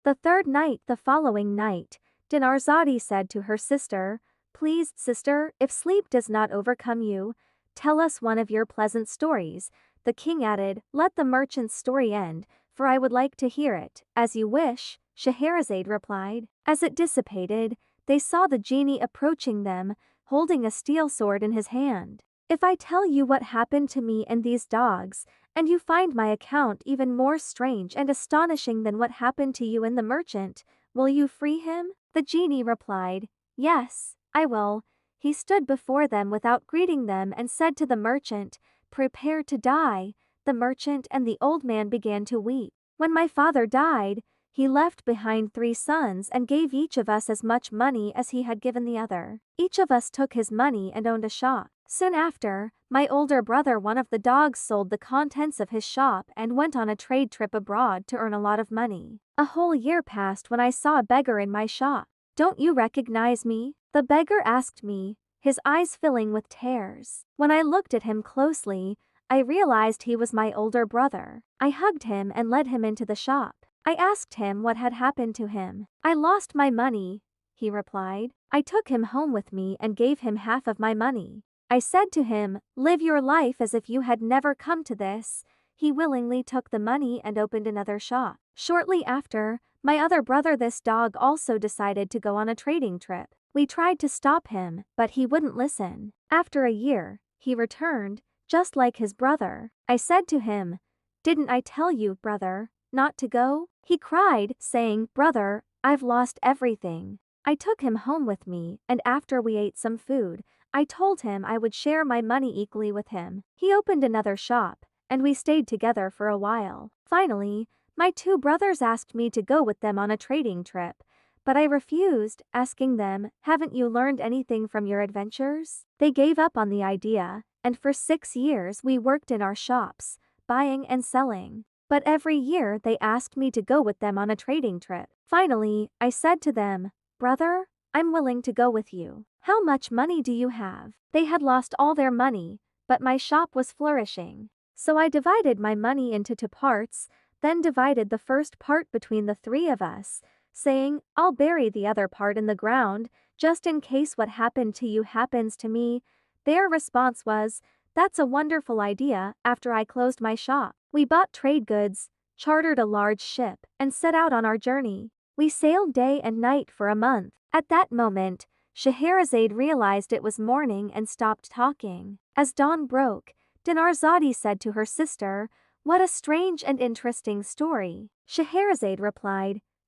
The third night, the following night, Dinarzade said to her sister, "Please, sister, if sleep does not overcome you, tell us one of your pleasant stories." The king added, "Let the merchant's story end, for I would like to hear it." "As you wish," Scheherazade replied. As it dissipated, they saw the genie approaching them, holding a steel sword in his hand. "If I tell you what happened to me and these dogs, and you find my account even more strange and astonishing than what happened to you and the merchant, will you free him?" The genie replied, "Yes, I will." He stood before them without greeting them and said to the merchant, "Prepare to die." The merchant and the old man began to weep. "When my father died, he left behind 3 sons and gave each of us as much money as he had given the other. Each of us took his money and owned a shop. Soon after, my older brother, one of the dogs, sold the contents of his shop and went on a trade trip abroad to earn a lot of money. A whole year passed when I saw a beggar in my shop. 'Don't you recognize me?' the beggar asked me, his eyes filling with tears. When I looked at him closely, I realized he was my older brother. I hugged him and led him into the shop. I asked him what had happened to him. 'I lost my money,' he replied. I took him home with me and gave him half of my money. I said to him, 'Live your life as if you had never come to this.' He willingly took the money and opened another shop. Shortly after, my other brother, this dog, also decided to go on a trading trip. We tried to stop him, but he wouldn't listen. After a year, he returned, just like his brother. I said to him, 'Didn't I tell you, brother, not to go?' He cried, saying, 'Brother, I've lost everything.' I took him home with me, and after we ate some food, I told him I would share my money equally with him. He opened another shop, and we stayed together for a while. Finally, my 2 brothers asked me to go with them on a trading trip, but I refused, asking them, 'Haven't you learned anything from your adventures?' They gave up on the idea, and for 6 years we worked in our shops, buying and selling. But every year they asked me to go with them on a trading trip. Finally, I said to them, 'Brother, I'm willing to go with you. How much money do you have?' They had lost all their money, but my shop was flourishing. So I divided my money into 2 parts, then divided the first part between the 3 of us, saying, 'I'll bury the other part in the ground, just in case what happened to you happens to me.' Their response was, 'That's a wonderful idea.' After I closed my shop, we bought trade goods, chartered a large ship, and set out on our journey. We sailed day and night for a month. At that moment, Scheherazade realized it was morning and stopped talking. As dawn broke, Dinarzade said to her sister, 'What a strange and interesting story.' Scheherazade replied,